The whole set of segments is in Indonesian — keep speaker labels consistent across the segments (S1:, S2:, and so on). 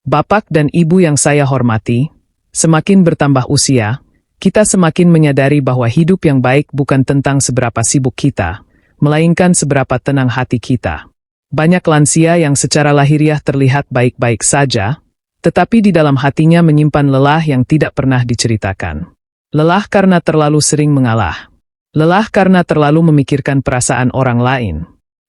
S1: Bapak dan Ibu yang saya hormati, semakin bertambah usia, kita semakin menyadari bahwa hidup yang baik bukan tentang seberapa sibuk kita, melainkan seberapa tenang hati kita. Banyak lansia yang secara lahiriah terlihat baik-baik saja, tetapi di dalam hatinya menyimpan lelah yang tidak pernah diceritakan. Lelah karena terlalu sering mengalah. Lelah karena terlalu memikirkan perasaan orang lain.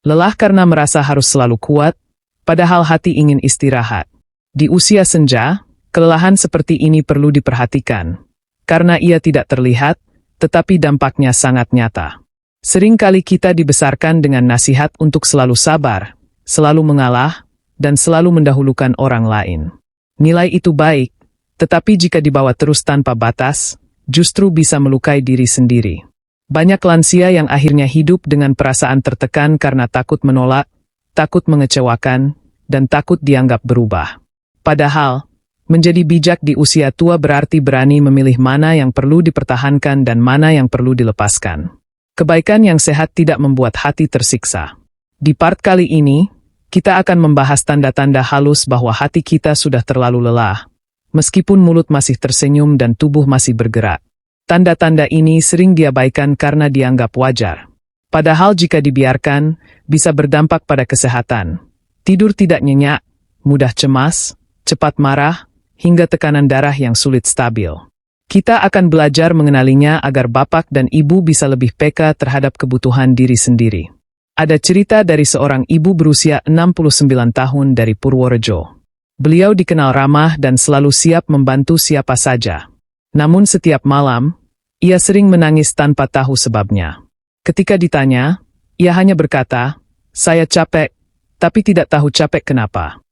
S1: Lelah karena merasa harus selalu kuat, padahal hati ingin istirahat. Di usia senja, kelelahan seperti ini perlu diperhatikan, karena ia tidak terlihat, tetapi dampaknya sangat nyata. Seringkali kita dibesarkan dengan nasihat untuk selalu sabar, selalu mengalah, dan selalu mendahulukan orang lain. Nilai itu baik, tetapi jika dibawa terus tanpa batas, justru bisa melukai diri sendiri. Banyak lansia yang akhirnya hidup dengan perasaan tertekan karena takut menolak, takut mengecewakan, dan takut dianggap berubah. Padahal, menjadi bijak di usia tua berarti berani memilih mana yang perlu dipertahankan dan mana yang perlu dilepaskan. Kebaikan yang sehat tidak membuat hati tersiksa. Di part kali ini, kita akan membahas tanda-tanda halus bahwa hati kita sudah terlalu lelah, meskipun mulut masih tersenyum dan tubuh masih bergerak. Tanda-tanda ini sering diabaikan karena dianggap wajar. Padahal jika dibiarkan, bisa berdampak pada kesehatan. Tidur tidak nyenyak, mudah cemas, cepat marah, hingga tekanan darah yang sulit stabil. Kita akan belajar mengenalinya agar bapak dan ibu bisa lebih peka terhadap kebutuhan diri sendiri. Ada cerita dari seorang ibu berusia 69 tahun dari Purworejo. Beliau dikenal ramah dan selalu siap membantu siapa saja. Namun setiap malam, ia sering menangis tanpa tahu sebabnya. Ketika ditanya, ia hanya berkata, "Saya capek, tapi tidak tahu capek kenapa."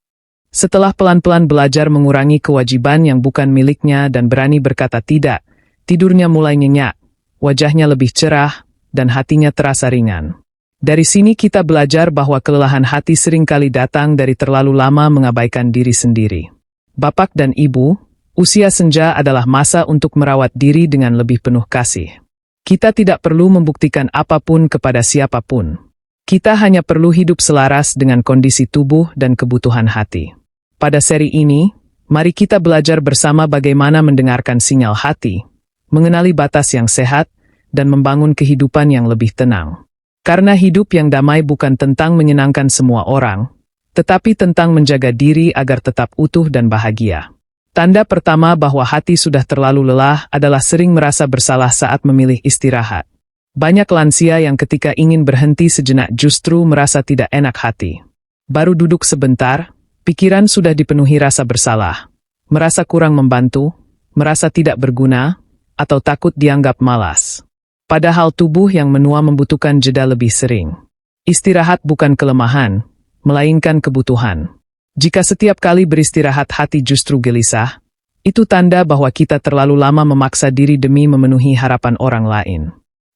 S1: Setelah pelan-pelan belajar mengurangi kewajiban yang bukan miliknya dan berani berkata tidak, tidurnya mulai nyenyak, wajahnya lebih cerah, dan hatinya terasa ringan. Dari sini kita belajar bahwa kelelahan hati seringkali datang dari terlalu lama mengabaikan diri sendiri. Bapak dan Ibu, usia senja adalah masa untuk merawat diri dengan lebih penuh kasih. Kita tidak perlu membuktikan apapun kepada siapapun. Kita hanya perlu hidup selaras dengan kondisi tubuh dan kebutuhan hati. Pada seri ini, mari kita belajar bersama bagaimana mendengarkan sinyal hati, mengenali batas yang sehat, dan membangun kehidupan yang lebih tenang. Karena hidup yang damai bukan tentang menyenangkan semua orang, tetapi tentang menjaga diri agar tetap utuh dan bahagia. Tanda pertama bahwa hati sudah terlalu lelah adalah sering merasa bersalah saat memilih istirahat. Banyak lansia yang ketika ingin berhenti sejenak justru merasa tidak enak hati. Baru duduk sebentar, pikiran sudah dipenuhi rasa bersalah, merasa kurang membantu, merasa tidak berguna, atau takut dianggap malas. Padahal tubuh yang menua membutuhkan jeda lebih sering. Istirahat bukan kelemahan, melainkan kebutuhan. Jika setiap kali beristirahat hati justru gelisah, itu tanda bahwa kita terlalu lama memaksa diri demi memenuhi harapan orang lain.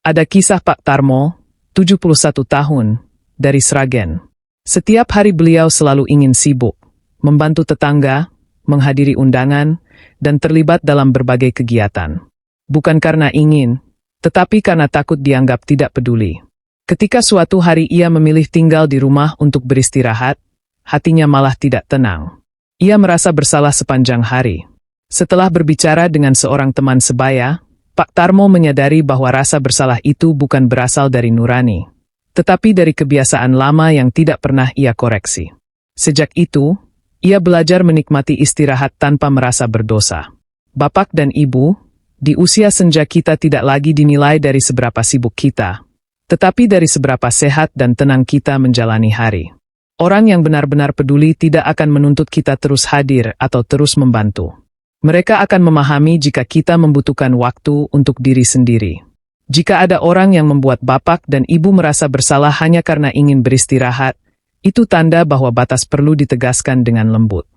S1: Ada kisah Pak Tarmo, 71 tahun, dari Sragen. Setiap hari beliau selalu ingin sibuk, membantu tetangga, menghadiri undangan, dan terlibat dalam berbagai kegiatan. Bukan karena ingin, tetapi karena takut dianggap tidak peduli. Ketika suatu hari ia memilih tinggal di rumah untuk beristirahat, hatinya malah tidak tenang. Ia merasa bersalah sepanjang hari. Setelah berbicara dengan seorang teman sebaya, Pak Tarmo menyadari bahwa rasa bersalah itu bukan berasal dari nurani, tetapi dari kebiasaan lama yang tidak pernah ia koreksi. Sejak itu, ia belajar menikmati istirahat tanpa merasa berdosa. Bapak dan Ibu, di usia senja kita tidak lagi dinilai dari seberapa sibuk kita, tetapi dari seberapa sehat dan tenang kita menjalani hari. Orang yang benar-benar peduli tidak akan menuntut kita terus hadir atau terus membantu. Mereka akan memahami jika kita membutuhkan waktu untuk diri sendiri. Jika ada orang yang membuat bapak dan ibu merasa bersalah hanya karena ingin beristirahat, itu tanda bahwa batas perlu ditegaskan dengan lembut.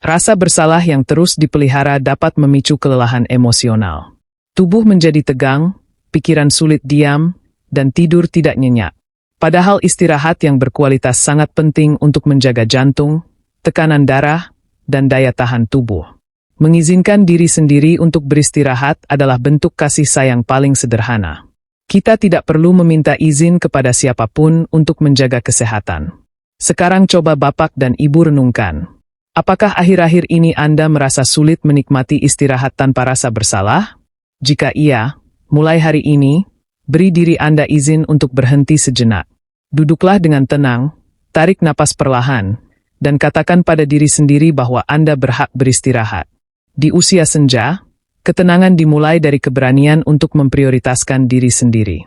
S1: Rasa bersalah yang terus dipelihara dapat memicu kelelahan emosional. Tubuh menjadi tegang, pikiran sulit diam, dan tidur tidak nyenyak. Padahal istirahat yang berkualitas sangat penting untuk menjaga jantung, tekanan darah, dan daya tahan tubuh. Mengizinkan diri sendiri untuk beristirahat adalah bentuk kasih sayang paling sederhana. Kita tidak perlu meminta izin kepada siapapun untuk menjaga kesehatan. Sekarang coba bapak dan ibu renungkan. Apakah akhir-akhir ini Anda merasa sulit menikmati istirahat tanpa rasa bersalah? Jika iya, mulai hari ini, beri diri Anda izin untuk berhenti sejenak. Duduklah dengan tenang, tarik napas perlahan, dan katakan pada diri sendiri bahwa Anda berhak beristirahat. Di usia senja, ketenangan dimulai dari keberanian untuk memprioritaskan diri sendiri.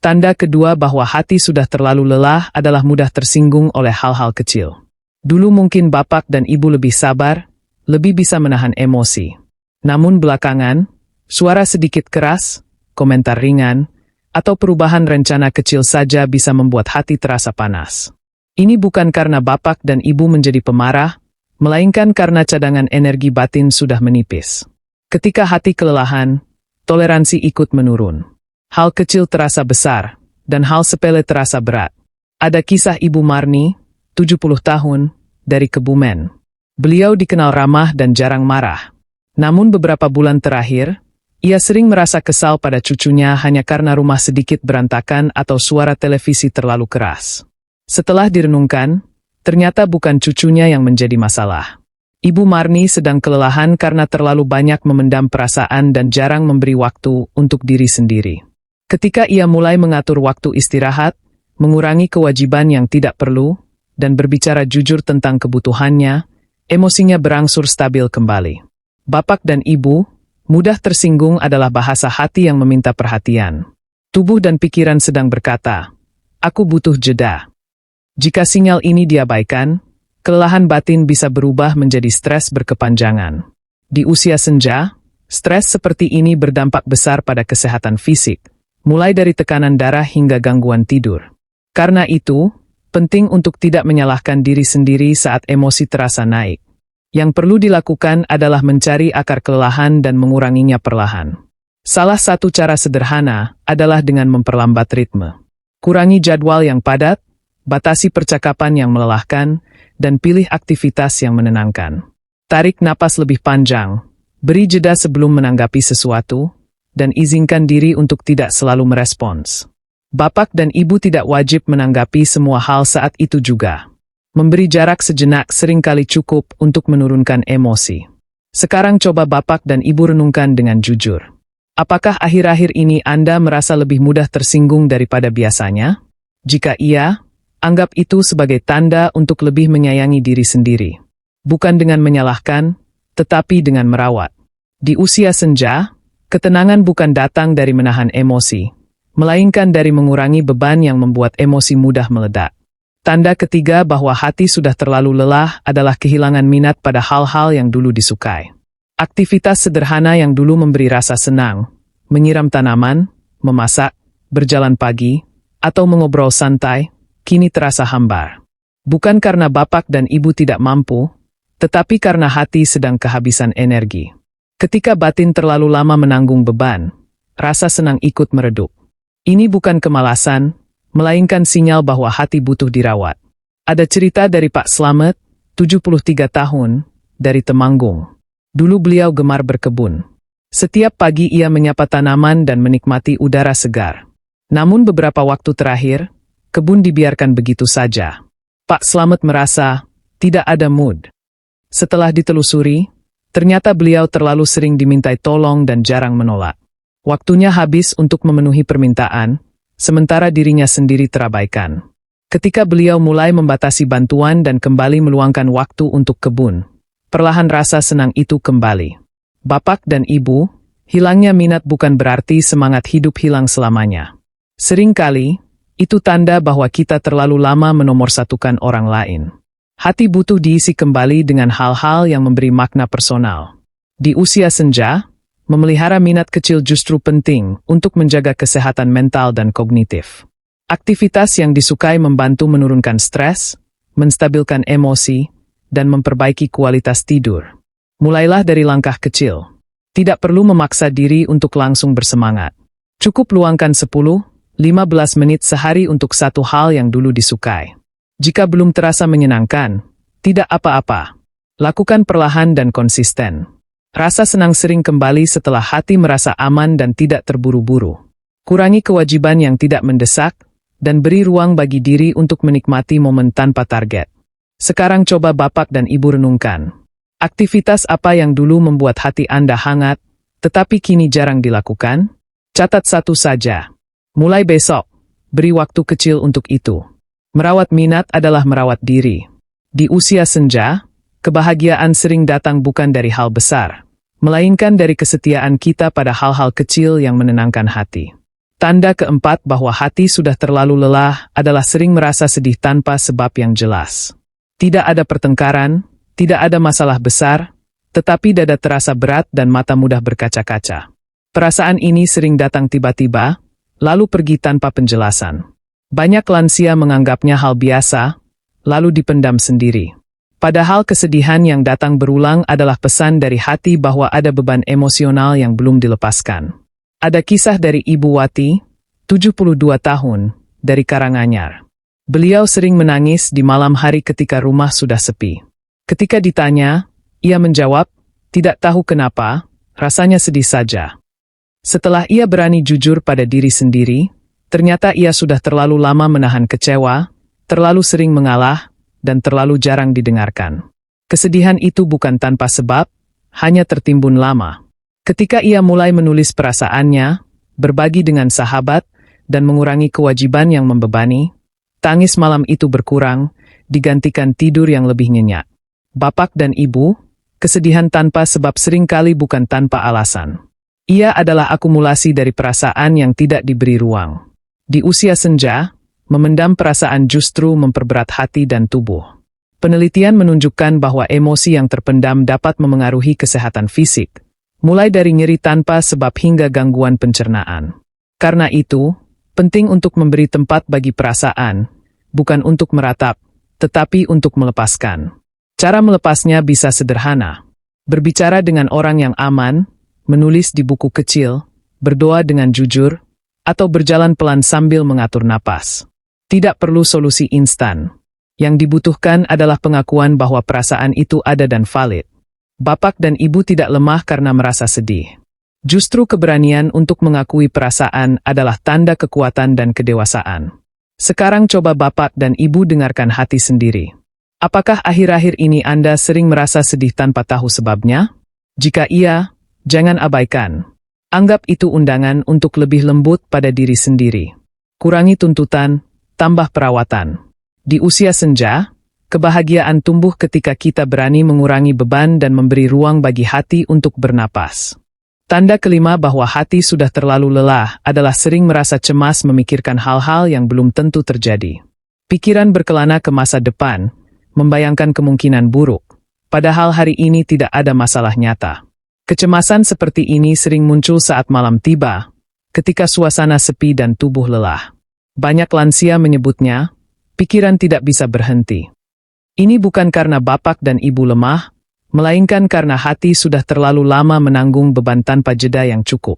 S1: Tanda kedua bahwa hati sudah terlalu lelah adalah mudah tersinggung oleh hal-hal kecil. Dulu mungkin bapak dan ibu lebih sabar, lebih bisa menahan emosi. Namun belakangan, suara sedikit keras, komentar ringan, atau perubahan rencana kecil saja bisa membuat hati terasa panas. Ini bukan karena bapak dan ibu menjadi pemarah, melainkan karena cadangan energi batin sudah menipis. Ketika hati kelelahan, toleransi ikut menurun. Hal kecil terasa besar, dan hal sepele terasa berat. Ada kisah Ibu Marni, 70 tahun, dari Kebumen. Beliau dikenal ramah dan jarang marah. Namun beberapa bulan terakhir, ia sering merasa kesal pada cucunya hanya karena rumah sedikit berantakan atau suara televisi terlalu keras. Setelah direnungkan, ternyata bukan cucunya yang menjadi masalah. Ibu Marni sedang kelelahan karena terlalu banyak memendam perasaan dan jarang memberi waktu untuk diri sendiri. Ketika ia mulai mengatur waktu istirahat, mengurangi kewajiban yang tidak perlu, dan berbicara jujur tentang kebutuhannya, emosinya berangsur stabil kembali. Bapak dan ibu, mudah tersinggung adalah bahasa hati yang meminta perhatian. Tubuh dan pikiran sedang berkata, "Aku butuh jeda." Jika sinyal ini diabaikan, kelelahan batin bisa berubah menjadi stres berkepanjangan. Di usia senja, stres seperti ini berdampak besar pada kesehatan fisik, mulai dari tekanan darah hingga gangguan tidur. Karena itu, penting untuk tidak menyalahkan diri sendiri saat emosi terasa naik. Yang perlu dilakukan adalah mencari akar kelelahan dan menguranginya perlahan. Salah satu cara sederhana adalah dengan memperlambat ritme. Kurangi jadwal yang padat, batasi percakapan yang melelahkan, dan pilih aktivitas yang menenangkan. Tarik napas lebih panjang, beri jeda sebelum menanggapi sesuatu, dan izinkan diri untuk tidak selalu merespons. Bapak dan ibu tidak wajib menanggapi semua hal saat itu juga. Memberi jarak sejenak seringkali cukup untuk menurunkan emosi. Sekarang coba bapak dan ibu renungkan dengan jujur. Apakah akhir-akhir ini Anda merasa lebih mudah tersinggung daripada biasanya? Jika iya, anggap itu sebagai tanda untuk lebih menyayangi diri sendiri. Bukan dengan menyalahkan, tetapi dengan merawat. Di usia senja, ketenangan bukan datang dari menahan emosi, melainkan dari mengurangi beban yang membuat emosi mudah meledak. Tanda ketiga bahwa hati sudah terlalu lelah adalah kehilangan minat pada hal-hal yang dulu disukai. Aktivitas sederhana yang dulu memberi rasa senang, menyiram tanaman, memasak, berjalan pagi, atau mengobrol santai, kini terasa hambar. Bukan karena bapak dan ibu tidak mampu, tetapi karena hati sedang kehabisan energi. Ketika batin terlalu lama menanggung beban, rasa senang ikut meredup. Ini bukan kemalasan, melainkan sinyal bahwa hati butuh dirawat. Ada cerita dari Pak Slamet, 73 tahun, dari Temanggung. Dulu beliau gemar berkebun. Setiap pagi ia menyapa tanaman dan menikmati udara segar. Namun beberapa waktu terakhir, kebun dibiarkan begitu saja. Pak Slamet merasa tidak ada mood. Setelah ditelusuri, ternyata beliau terlalu sering dimintai tolong dan jarang menolak. Waktunya habis untuk memenuhi permintaan, sementara dirinya sendiri terabaikan. Ketika beliau mulai membatasi bantuan dan kembali meluangkan waktu untuk kebun, perlahan rasa senang itu kembali. Bapak dan ibu, hilangnya minat bukan berarti semangat hidup hilang selamanya. Seringkali, itu tanda bahwa kita terlalu lama menomorsatukan orang lain. Hati butuh diisi kembali dengan hal-hal yang memberi makna personal. Di usia senja, memelihara minat kecil justru penting untuk menjaga kesehatan mental dan kognitif. Aktivitas yang disukai membantu menurunkan stres, menstabilkan emosi, dan memperbaiki kualitas tidur. Mulailah dari langkah kecil. Tidak perlu memaksa diri untuk langsung bersemangat. Cukup luangkan 10-15 menit sehari untuk satu hal yang dulu disukai. Jika belum terasa menyenangkan, tidak apa-apa. Lakukan perlahan dan konsisten. Rasa senang sering kembali setelah hati merasa aman dan tidak terburu-buru. Kurangi kewajiban yang tidak mendesak, dan beri ruang bagi diri untuk menikmati momen tanpa target. Sekarang coba Bapak dan Ibu renungkan. Aktivitas apa yang dulu membuat hati Anda hangat, tetapi kini jarang dilakukan? Catat satu saja. Mulai besok, beri waktu kecil untuk itu. Merawat minat adalah merawat diri. Di usia senja, kebahagiaan sering datang bukan dari hal besar, melainkan dari kesetiaan kita pada hal-hal kecil yang menenangkan hati. Tanda keempat bahwa hati sudah terlalu lelah adalah sering merasa sedih tanpa sebab yang jelas. Tidak ada pertengkaran, tidak ada masalah besar, tetapi dada terasa berat dan mata mudah berkaca-kaca. Perasaan ini sering datang tiba-tiba, lalu pergi tanpa penjelasan. Banyak lansia menganggapnya hal biasa, lalu dipendam sendiri. Padahal kesedihan yang datang berulang adalah pesan dari hati bahwa ada beban emosional yang belum dilepaskan. Ada kisah dari Ibu Wati, 72 tahun, dari Karanganyar. Beliau sering menangis di malam hari ketika rumah sudah sepi. Ketika ditanya, ia menjawab, tidak tahu kenapa, rasanya sedih saja. Setelah ia berani jujur pada diri sendiri, ternyata ia sudah terlalu lama menahan kecewa, terlalu sering mengalah, dan terlalu jarang didengarkan. Kesedihan itu bukan tanpa sebab, hanya tertimbun lama. Ketika ia mulai menulis perasaannya, berbagi dengan sahabat, dan mengurangi kewajiban yang membebani, tangis malam itu berkurang, digantikan tidur yang lebih nyenyak. Bapak dan Ibu, kesedihan tanpa sebab seringkali bukan tanpa alasan. Ia adalah akumulasi dari perasaan yang tidak diberi ruang. Di usia senja, memendam perasaan justru memperberat hati dan tubuh. Penelitian menunjukkan bahwa emosi yang terpendam dapat memengaruhi kesehatan fisik, mulai dari nyeri tanpa sebab hingga gangguan pencernaan. Karena itu, penting untuk memberi tempat bagi perasaan, bukan untuk meratap, tetapi untuk melepaskan. Cara melepasnya bisa sederhana. Berbicara dengan orang yang aman, menulis di buku kecil, berdoa dengan jujur, atau berjalan pelan sambil mengatur napas. Tidak perlu solusi instan. Yang dibutuhkan adalah pengakuan bahwa perasaan itu ada dan valid. Bapak dan Ibu tidak lemah karena merasa sedih. Justru keberanian untuk mengakui perasaan adalah tanda kekuatan dan kedewasaan. Sekarang coba Bapak dan Ibu dengarkan hati sendiri. Apakah akhir-akhir ini Anda sering merasa sedih tanpa tahu sebabnya? Jika iya, jangan abaikan. Anggap itu undangan untuk lebih lembut pada diri sendiri. Kurangi tuntutan, tambah perawatan. Di usia senja, kebahagiaan tumbuh ketika kita berani mengurangi beban dan memberi ruang bagi hati untuk bernapas. Tanda kelima bahwa hati sudah terlalu lelah adalah sering merasa cemas memikirkan hal-hal yang belum tentu terjadi. Pikiran berkelana ke masa depan, membayangkan kemungkinan buruk, padahal hari ini tidak ada masalah nyata. Kecemasan seperti ini sering muncul saat malam tiba, ketika suasana sepi dan tubuh lelah. Banyak lansia menyebutnya, pikiran tidak bisa berhenti. Ini bukan karena Bapak dan Ibu lemah, melainkan karena hati sudah terlalu lama menanggung beban tanpa jeda yang cukup.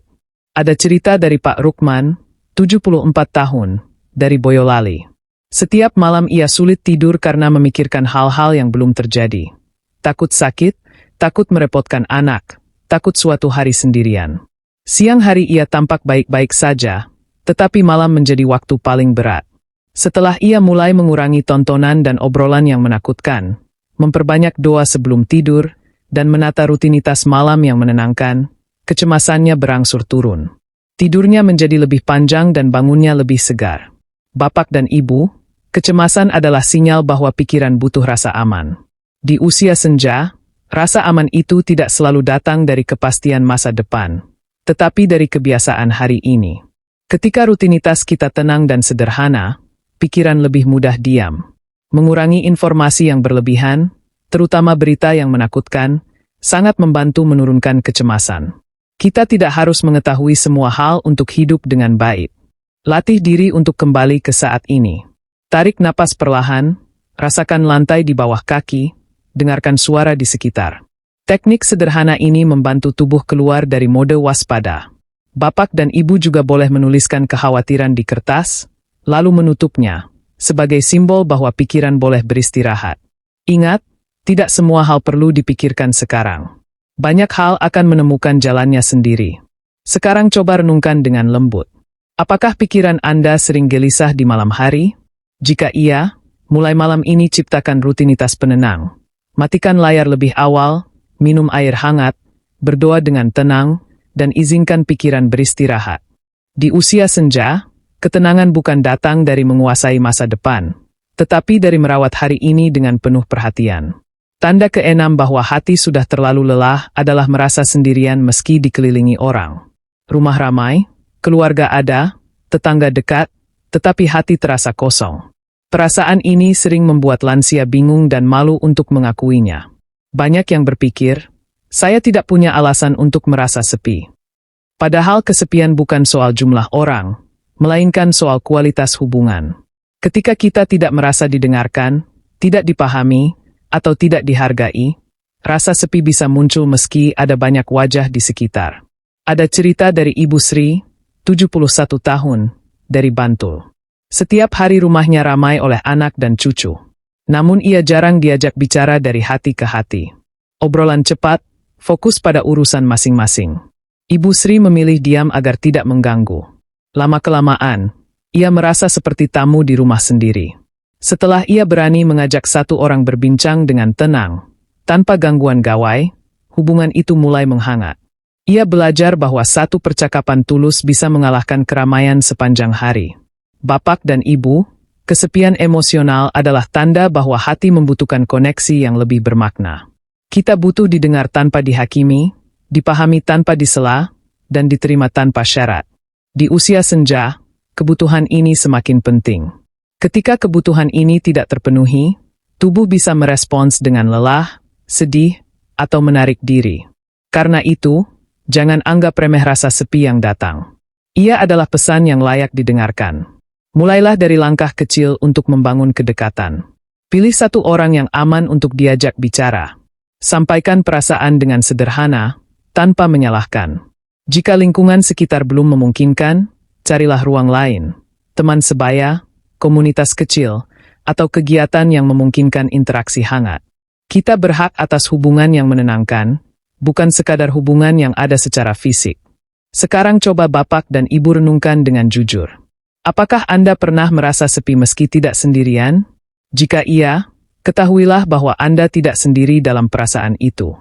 S1: Ada cerita dari Pak Rukman, 74 tahun, dari Boyolali. Setiap malam ia sulit tidur karena memikirkan hal-hal yang belum terjadi. Takut sakit, takut merepotkan anak, takut suatu hari sendirian. Siang hari ia tampak baik-baik saja, tetapi malam menjadi waktu paling berat. Setelah ia mulai mengurangi tontonan dan obrolan yang menakutkan, memperbanyak doa sebelum tidur, dan menata rutinitas malam yang menenangkan, kecemasannya berangsur turun. Tidurnya menjadi lebih panjang dan bangunnya lebih segar. Bapak dan Ibu, kecemasan adalah sinyal bahwa pikiran butuh rasa aman. Di usia senja, rasa aman itu tidak selalu datang dari kepastian masa depan, tetapi dari kebiasaan hari ini. Ketika rutinitas kita tenang dan sederhana, pikiran lebih mudah diam. Mengurangi informasi yang berlebihan, terutama berita yang menakutkan, sangat membantu menurunkan kecemasan. Kita tidak harus mengetahui semua hal untuk hidup dengan baik. Latih diri untuk kembali ke saat ini. Tarik napas perlahan, rasakan lantai di bawah kaki, dengarkan suara di sekitar. Teknik sederhana ini membantu tubuh keluar dari mode waspada. Bapak dan Ibu juga boleh menuliskan kekhawatiran di kertas, lalu menutupnya, sebagai simbol bahwa pikiran boleh beristirahat. Ingat, tidak semua hal perlu dipikirkan sekarang. Banyak hal akan menemukan jalannya sendiri. Sekarang coba renungkan dengan lembut. Apakah pikiran Anda sering gelisah di malam hari? Jika iya, Mulai malam ini ciptakan rutinitas penenang. Matikan layar lebih awal, minum air hangat, berdoa dengan tenang, dan izinkan pikiran beristirahat. Di usia senja, ketenangan bukan datang dari menguasai masa depan, tetapi dari merawat hari ini dengan penuh perhatian. Tanda keenam bahwa hati sudah terlalu lelah adalah merasa sendirian meski dikelilingi orang. Rumah ramai, keluarga ada, tetangga dekat, tetapi hati terasa kosong. Perasaan ini sering membuat lansia bingung dan malu untuk mengakuinya. Banyak yang berpikir, saya tidak punya alasan untuk merasa sepi. Padahal kesepian bukan soal jumlah orang, melainkan soal kualitas hubungan. Ketika kita tidak merasa didengarkan, tidak dipahami, atau tidak dihargai, rasa sepi bisa muncul meski ada banyak wajah di sekitar. Ada cerita dari Ibu Sri, 71 tahun, dari Bantul. Setiap hari rumahnya ramai oleh anak dan cucu. Namun ia jarang diajak bicara dari hati ke hati. Obrolan cepat, fokus pada urusan masing-masing. Ibu Sri memilih diam agar tidak mengganggu. Lama-kelamaan, ia merasa seperti tamu di rumah sendiri. Setelah ia berani mengajak satu orang berbincang dengan tenang, tanpa gangguan gawai, hubungan itu mulai menghangat. Ia belajar bahwa satu percakapan tulus bisa mengalahkan keramaian sepanjang hari. Bapak dan Ibu, kesepian emosional adalah tanda bahwa hati membutuhkan koneksi yang lebih bermakna. Kita butuh didengar tanpa dihakimi, dipahami tanpa disela, dan diterima tanpa syarat. Di usia senja, kebutuhan ini semakin penting. Ketika kebutuhan ini tidak terpenuhi, tubuh bisa merespons dengan lelah, sedih, atau menarik diri. Karena itu, jangan anggap remeh rasa sepi yang datang. Ia adalah pesan yang layak didengarkan. Mulailah dari langkah kecil untuk membangun kedekatan. Pilih satu orang yang aman untuk diajak bicara. Sampaikan perasaan dengan sederhana, tanpa menyalahkan. Jika lingkungan sekitar belum memungkinkan, carilah ruang lain, teman sebaya, komunitas kecil, atau kegiatan yang memungkinkan interaksi hangat. Kita berhak atas hubungan yang menenangkan, bukan sekadar hubungan yang ada secara fisik. Sekarang coba Bapak dan Ibu renungkan dengan jujur. Apakah Anda pernah merasa sepi meski tidak sendirian? Jika iya, ketahuilah bahwa Anda tidak sendiri dalam perasaan itu.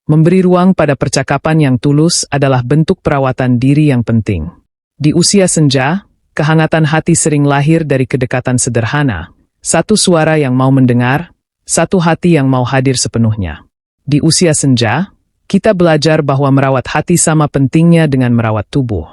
S1: Memberi ruang pada percakapan yang tulus adalah bentuk perawatan diri yang penting. Di usia senja, kehangatan hati sering lahir dari kedekatan sederhana, satu suara yang mau mendengar, satu hati yang mau hadir sepenuhnya. Di usia senja, kita belajar bahwa merawat hati sama pentingnya dengan merawat tubuh.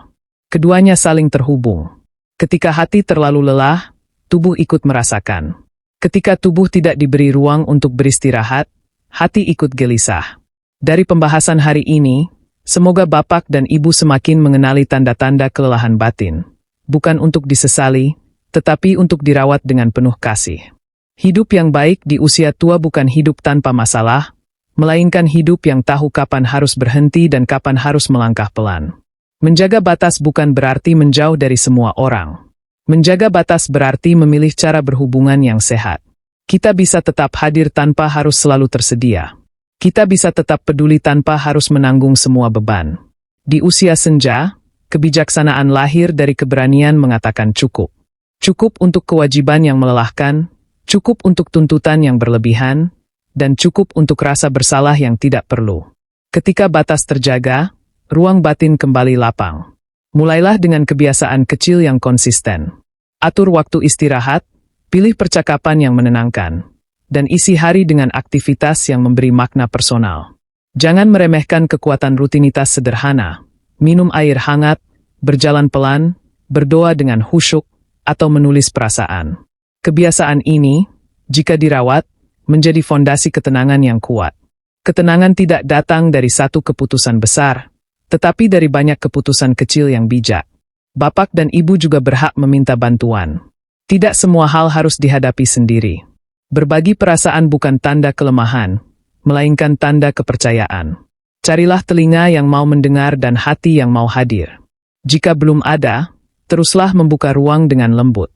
S1: Keduanya saling terhubung. Ketika hati terlalu lelah, tubuh ikut merasakan. Ketika tubuh tidak diberi ruang untuk beristirahat, hati ikut gelisah. Dari pembahasan hari ini, semoga Bapak dan Ibu semakin mengenali tanda-tanda kelelahan batin. Bukan untuk disesali, tetapi untuk dirawat dengan penuh kasih. Hidup yang baik di usia tua bukan hidup tanpa masalah, melainkan hidup yang tahu kapan harus berhenti dan kapan harus melangkah pelan. Menjaga batas bukan berarti menjauh dari semua orang. Menjaga batas berarti memilih cara berhubungan yang sehat. Kita bisa tetap hadir tanpa harus selalu tersedia. Kita bisa tetap peduli tanpa harus menanggung semua beban. Di usia senja, kebijaksanaan lahir dari keberanian mengatakan cukup. Cukup untuk kewajiban yang melelahkan, cukup untuk tuntutan yang berlebihan, dan cukup untuk rasa bersalah yang tidak perlu. Ketika batas terjaga, ruang batin kembali lapang. Mulailah dengan kebiasaan kecil yang konsisten. Atur waktu istirahat, pilih percakapan yang menenangkan, dan isi hari dengan aktivitas yang memberi makna personal. Jangan meremehkan kekuatan rutinitas sederhana. Minum air hangat, berjalan pelan, berdoa dengan khusyuk, atau menulis perasaan. Kebiasaan ini, jika dirawat, menjadi fondasi ketenangan yang kuat. Ketenangan tidak datang dari satu keputusan besar, tetapi dari banyak keputusan kecil yang bijak. Bapak dan Ibu juga berhak meminta bantuan. Tidak semua hal harus dihadapi sendiri. Berbagi perasaan bukan tanda kelemahan, melainkan tanda kepercayaan. Carilah telinga yang mau mendengar dan hati yang mau hadir. Jika belum ada, teruslah membuka ruang dengan lembut.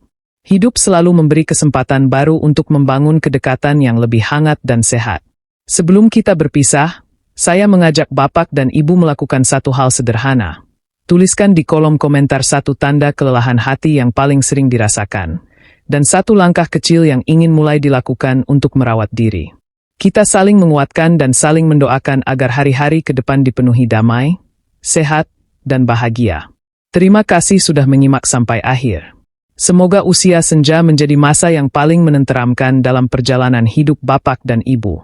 S1: Hidup selalu memberi kesempatan baru untuk membangun kedekatan yang lebih hangat dan sehat. Sebelum kita berpisah, saya mengajak Bapak dan Ibu melakukan satu hal sederhana. Tuliskan di kolom komentar satu tanda kelelahan hati yang paling sering dirasakan, dan satu langkah kecil yang ingin mulai dilakukan untuk merawat diri. Kita saling menguatkan dan saling mendoakan agar hari-hari ke depan dipenuhi damai, sehat, dan bahagia. Terima kasih sudah menyimak sampai akhir. Semoga usia senja menjadi masa yang paling menenteramkan dalam perjalanan hidup bapak dan ibu.